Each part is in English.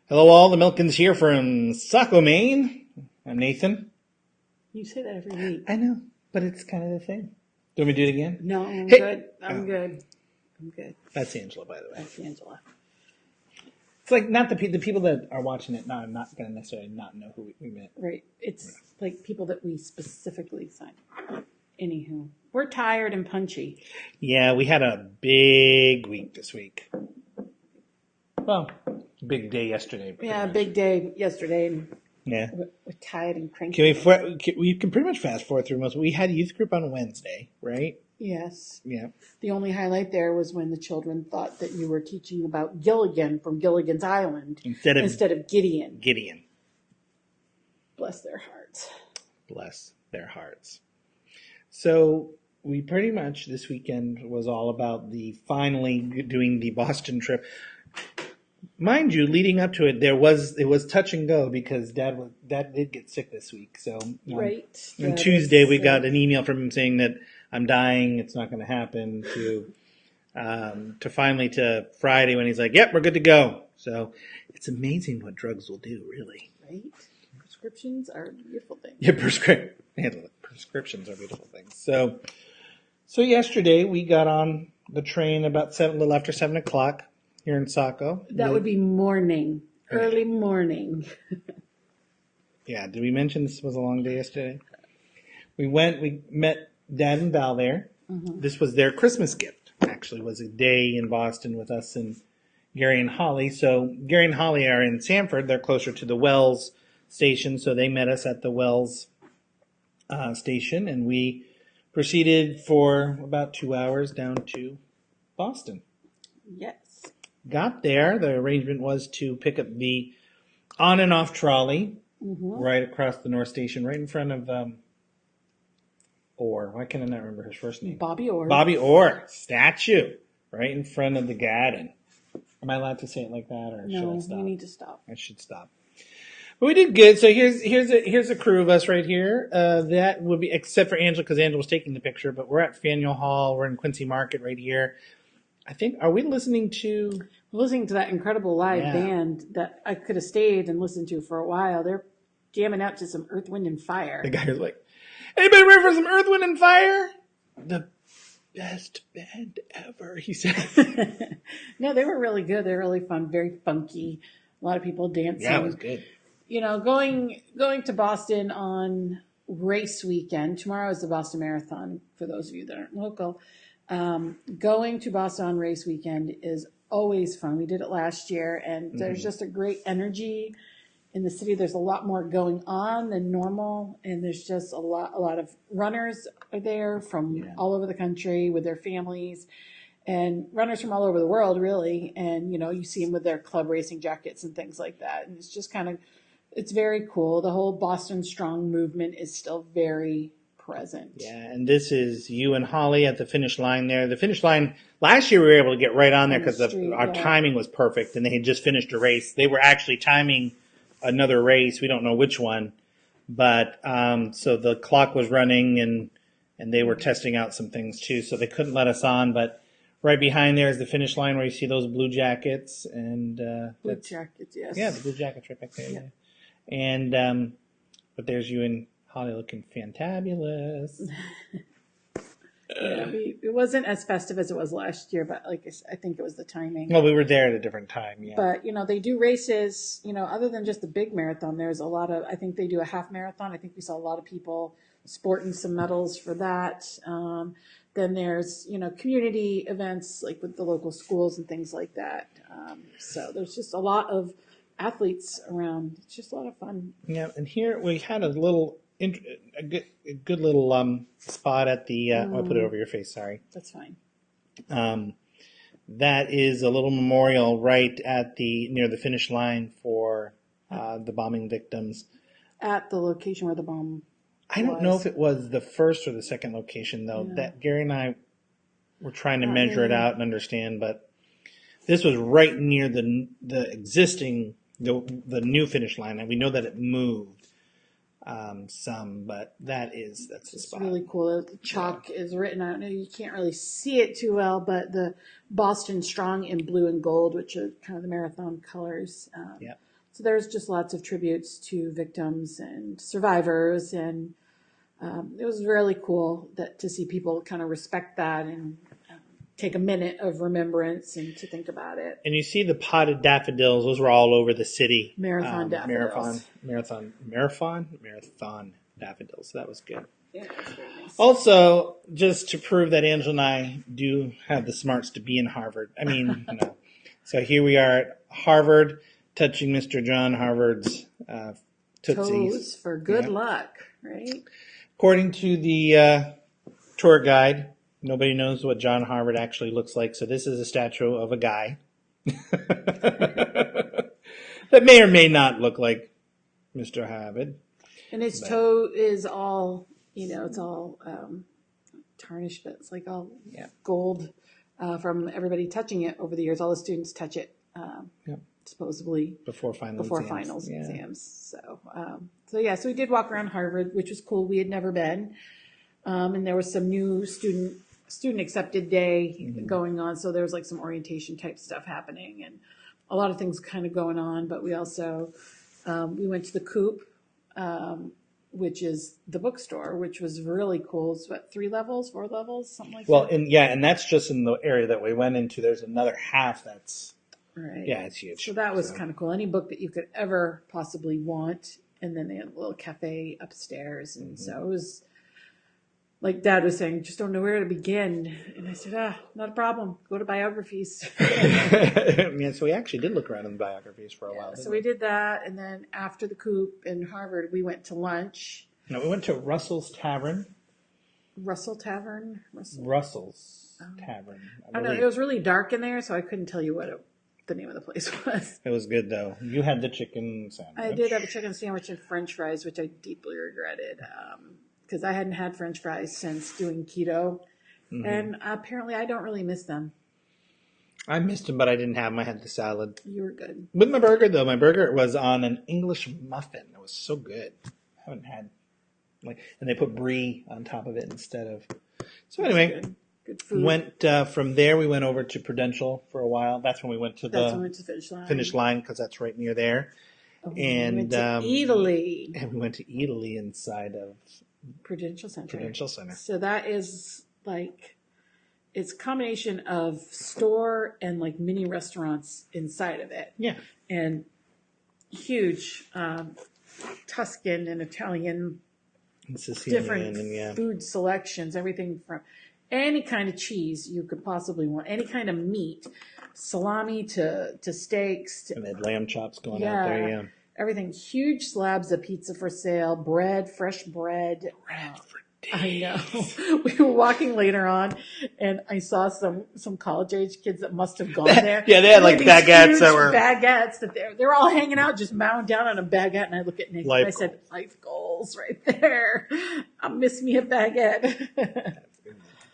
Hello all, the Milkins here from Saco, Maine. I'm Nathan. You say that every week. I know, but it's kind of the thing. Do you want me to do it again? No, I'm Hey. good. I'm Oh. good. I'm good. That's Angela, by the way. That's Angela. It's like not the people that are watching it. No, I'm not going to necessarily not know who we meant. Right. It's like people that we specifically sign. Anywho, we're tired and punchy. Yeah, we had a big week this week. Well, big day yesterday. Yeah, much. big day yesterday. And Yeah. we're tired and cranky. We can pretty much fast forward through most. We had youth group on Wednesday, right? Yes. Yeah. The only highlight there was when the children thought that you were teaching about Gilligan from Gilligan's Island Instead of Gideon. Gideon. Bless their hearts. Bless their hearts. So we pretty much this weekend was all about the finally doing the Boston trip. Mind you, leading up to it, it was touch and go because Dad did get sick this week. So Right. on Tuesday we got an email from him saying that I'm dying, it's not going to happen. To finally to Friday when he's like, "Yep, we're good to go." So it's amazing what drugs will do, really. Right. Prescriptions are beautiful things. Yeah, prescriptions are beautiful things. So yesterday we got on the train about a little after 7 o'clock here in Saco. That would be morning, early morning. Yeah, did we mention this was a long day yesterday? We met Dad and Val there. Mm-hmm. This was their Christmas gift, actually, was a day in Boston with us and Gary and Holly. So Gary and Holly are in Sanford. They're closer to the Wells station, so they met us at the Wells station, and we proceeded for about 2 hours down to Boston. Yes. Got there. The arrangement was to pick up the on and off trolley right across the North Station, right in front of Orr. Why can I not remember his first name? Bobby Orr. Bobby Orr statue right in front of the garden. Am I allowed to say it like that, or should I stop? No, you need to stop. I should stop. But we did good. So here's a crew of us right here. That would be except for Angela because Angela was taking the picture. But we're at Faneuil Hall. We're in Quincy Market right here. I think are we listening to that incredible live band that I could have stayed and listened to for a while. They're jamming out to some Earth, Wind, and Fire. The guy was like, "Anybody ready for some Earth, Wind, and Fire?" The best band ever, he said. No, they were really good. They're really fun, very funky. A lot of people dancing. Yeah, it was good. You know, going to Boston on race weekend. Tomorrow is the Boston Marathon, for those of you that aren't local. Going to Boston on race weekend is always fun. We did it last year, and there's just a great energy in the city. There's a lot more going on than normal, and there's just a lot of runners are there from all over the country with their families, and runners from all over the world, really. And, you know, you see them with their club racing jackets and things like that. And it's just it's very cool. The whole Boston Strong movement is still very present. Yeah, and this is you and Holly at the finish line there. The finish line, last year we were able to get right on there because our timing was perfect, and they had just finished a race. They were actually timing another race. We don't know which one. But so the clock was running, and they were testing out some things too, so they couldn't let us on. But right behind there is the finish line where you see those blue jackets. And blue jackets, yes. Yeah, the blue jackets right back there. Yeah. And but there's you and Holly looking fantabulous. Yeah, it wasn't as festive as it was last year, but like I think it was the timing. Well, we were there at a different time, yeah. But, you know, they do races, you know, other than just the big marathon, there's a lot of, I think they do a half marathon. I think we saw a lot of people sporting some medals for that. Then there's, you know, community events like with the local schools and things like that. So there's just a lot of athletes around. It's just a lot of fun. Yeah, and here we had a good little spot at the. I'll put it over your face. Sorry. That's fine. That is a little memorial right at near the finish line for the bombing victims. At the location where the bomb. I don't know if it was the first or the second location though. Yeah. That Gary and I were trying to measure it out and understand, but this was right near the existing. The new finish line, and we know that it moved some, but that's the spot. It's really cool. The chalk is written out. You can't really see it too well, but the Boston Strong in blue and gold, which are kind of the marathon colors. So there's just lots of tributes to victims and survivors, and it was really cool to see people kind of respect that and take a minute of remembrance and to think about it. And you see the potted daffodils; those were all over the city. Marathon daffodils. Marathon daffodils. So that was good. Yeah, that's very nice. Also, just to prove that Angela and I do have the smarts to be in Harvard. I mean, no. So here we are at Harvard, touching Mr. John Harvard's tootsies. Toes for good luck, right? According to the tour guide, nobody knows what John Harvard actually looks like. So this is a statue of a guy that may or may not look like Mr. Harvard. And his toe is all, it's all tarnished, but it's like all gold from everybody touching it over the years. All the students touch it, supposedly before finals exams. So we did walk around Harvard, which was cool. We had never been, and there was some new student accepted day going on. So there was like some orientation type stuff happening, and a lot of things kind of going on. But we also we went to the Coop. Which is the bookstore, which was really cool. It's what, 4 levels, something like that? Well, and that's just in the area that we went into. There's another half that's, right. Yeah, it's huge. So that was kind of cool. Any book that you could ever possibly want. And then they had a little cafe upstairs. And so it was, like Dad was saying, just don't know where to begin. And I said, not a problem. Go to biographies. So we actually did look around in the biographies for a while. So we did that. And then after the Coop in Harvard, we went to lunch. No, we went to Russell's Tavern. Russell's Tavern. I don't know. It was really dark in there, so I couldn't tell you what the name of the place was. It was good, though. You had the chicken sandwich. I did have a chicken sandwich and French fries, which I deeply regretted. Because I hadn't had French fries since doing keto. And apparently I don't really miss them. I missed them, but I didn't have them. I had the salad. You were good. With my burger, though, my burger was on an English muffin. It was so good. I haven't had, and they put brie on top of it instead of. So anyway, good food. Went from there. We went over to Prudential for a while. That's when we went to finish line because that's right near there. And we went to Italy. And we went to Italy inside of Prudential Center. So that is it's a combination of store and mini restaurants inside of it. Yeah. And huge Tuscan and Italian and Sicilian different food selections, everything from any kind of cheese you could possibly want, any kind of meat, salami to steaks. And they had lamb chops going out there, Everything. Huge slabs of pizza for sale, fresh bread. Bread for days. I know. We were walking later on, and I saw some college age kids that must have gone there. Yeah, they had baguettes that they're all hanging out, just mowing down on a baguette. And I look at Nick and I said, "Life goals right there. I miss me a baguette."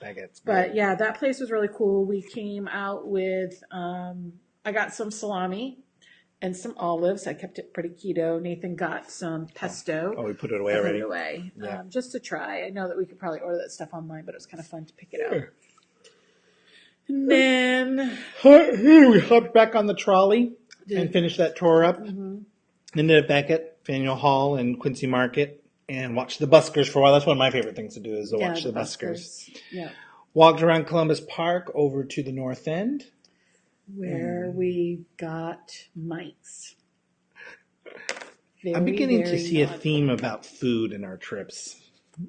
Baguettes. But yeah, that place was really cool. We came out with I got some salami and some olives. I kept it pretty keto. Nathan got some pesto. Oh, we put it away already? Put it away, just to try. I know that we could probably order that stuff online, but it was kind of fun to pick it up. And then we hopped back on the trolley and finished that tour up. Ended up back at Faneuil Hall and Quincy Market and watched the buskers for a while. That's one of my favorite things to do is to watch the buskers. Yeah. Walked around Columbus Park over to the north end. Where we got Mike's. I'm beginning to see a theme about food in our trips.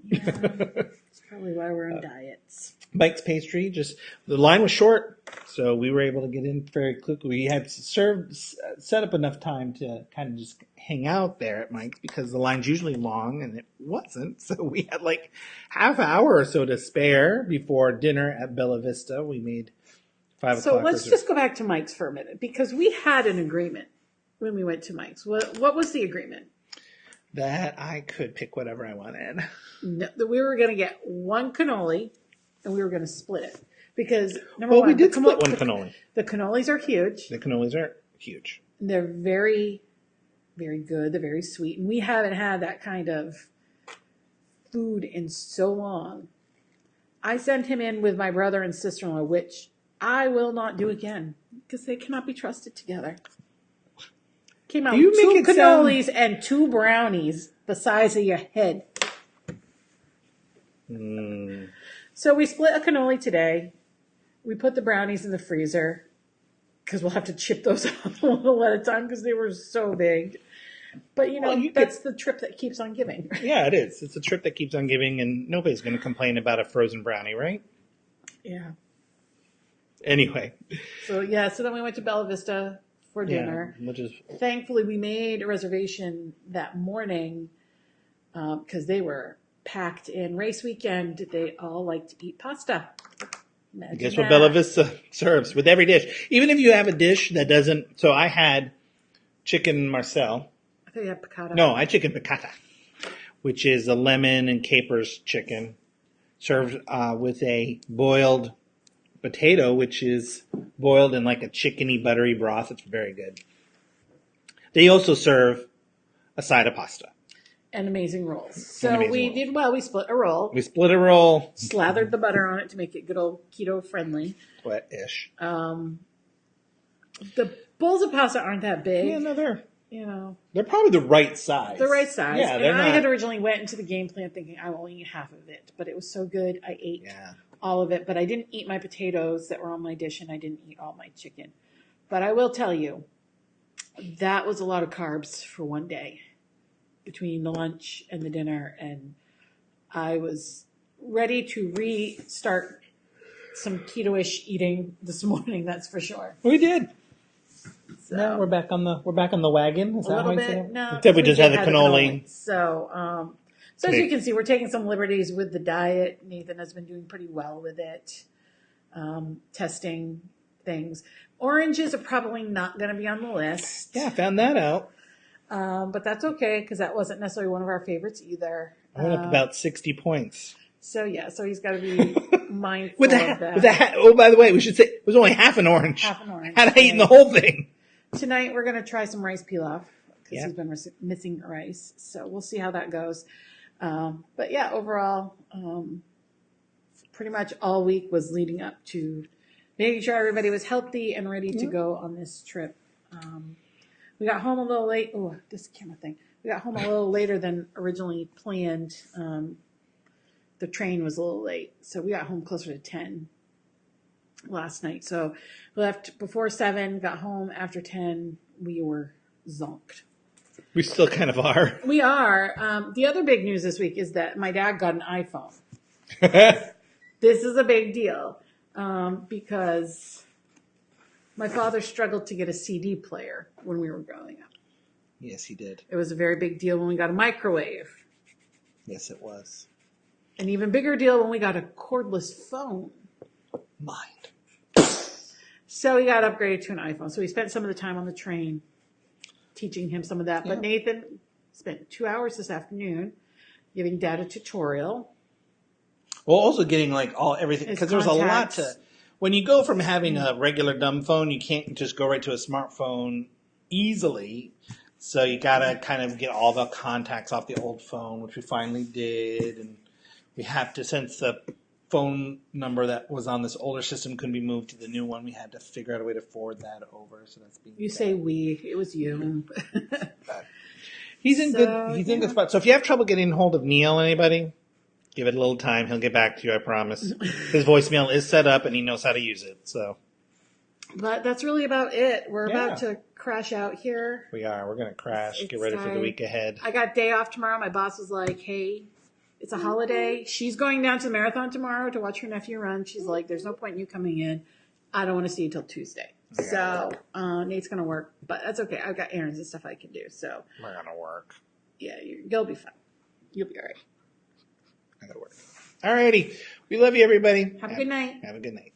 Yeah, that's probably why we're on diets. Mike's Pastry, the line was short, so we were able to get in very quickly. We had set up enough time to kind of just hang out there at Mike's because the line's usually long, and it wasn't. So we had half hour or so to spare before dinner at Bella Vista. We made 5 o'clock. So let's just go back to Mike's for a minute because we had an agreement when we went to Mike's. What was the agreement? That I could pick whatever I wanted. No, that we were going to get one cannoli and we were going to split it because number one, we did split one cannoli. The cannolis are huge. The cannolis are huge. They're very, very good. They're very sweet, and we haven't had that kind of food in so long. I sent him in with my brother and sister-in-law, which I will not do again because they cannot be trusted together. Came out You with two make it sound- cannolis and 2 brownies the size of your head. So we split a cannoli today. We put the brownies in the freezer because we'll have to chip those out a little at a time because they were so big. But, you know, that's the trip that keeps on giving. Yeah, it is. It's a trip that keeps on giving, and nobody's going to complain about a frozen brownie, right? Yeah. Anyway. So then we went to Bella Vista for dinner. Yeah, which is Thankfully, we made a reservation that morning because they were packed in. Race weekend, they all like to eat pasta. Imagine guess what that. Bella Vista serves with every dish. Even if you have a dish that doesn't... So I had chicken Marcel. I thought you had piccata. No, I had chicken piccata, which is a lemon and capers chicken served with a boiled potato, which is boiled in like a chickeny, buttery broth. It's very good. They also serve a side of pasta. And amazing rolls. So amazing we rolls. did well. We split a roll, We split a roll. slathered the butter on it to make it good old keto friendly. Wet-ish. The bowls of pasta aren't that big. Yeah, no, You know, they're probably the right size. the right size. Yeah, and they're I not. had originally went into the game plan thinking I will eat half of it, but it was so good I ate Yeah. all of it. But I didn't eat my potatoes that were on my dish, and I didn't eat all my chicken. But I will tell you, that was a lot of carbs for one day between the lunch and the dinner, and I was ready to restart some keto-ish eating this morning. That's for sure. We did. So, Now we're back on the wagon. Is a that little how you say bit. it? No, Except we because just had did the cannoli. So, as you can see, we're taking some liberties with the diet. Nathan has been doing pretty well with it, testing things. Oranges are probably not going to be on the list. Yeah, I found that out. But that's okay because that wasn't necessarily one of our favorites either. I went up about 60 points. So he's got to be mindful With of that. that, oh, by the way, we should say it was only half an orange. Half an orange. Had I eaten the whole thing. Tonight we're going to try some rice pilaf because Yeah. he's been missing rice. So we'll see how that goes. But yeah, overall, pretty much all week was leading up to making sure everybody was healthy and ready to go on this trip. We got home a little late. Oh, this camera thing. We got home a little later than originally planned. The train was a little late, so we got home closer to 10 last night. So we left before 7, got home after 10. We were zonked. We still kind of are. We are. The other big news this week is that my dad got an iPhone. This is a big deal because my father struggled to get a CD player when we were growing up. Yes, he did. It was a very big deal when we got a microwave. Yes, it was. An even bigger deal when we got a cordless phone. Mind. So he got upgraded to an iPhone. So we spent some of the time on the train teaching him some of that. Yeah. But Nathan spent 2 hours this afternoon giving Dad a tutorial. Well, also getting like everything, His because there's a lot contacts. to, when you go from having a regular dumb phone, you can't just go right to a smartphone easily. So you got to kind of get all the contacts off the old phone, which we finally did. And we have to, since the phone number that was on this older system couldn't be moved to the new one, we had to figure out a way to forward that over. So that's being You done. say we, it was you. But he's in So, He's in good spot. So if you have trouble getting hold of Neil, anybody, give it a little time. He'll get back to you. I promise. His voicemail is set up and he knows how to use it. So But that's really about it. We're Yeah. about to crash out here. we are. We're gonna crash. Get It's ready for the time. week ahead. I got day off tomorrow. My boss was like, hey, it's a holiday. She's going down to the marathon tomorrow to watch her nephew run. She's like, there's no point in you coming in. I don't want to see you till Tuesday. So Nate's going to work, but that's okay. I've got errands and stuff I can do. So We're gonna work. yeah, you'll be fine. You'll be all right. I gotta work. Alrighty. We love you, everybody. Have a good night. Have a good night.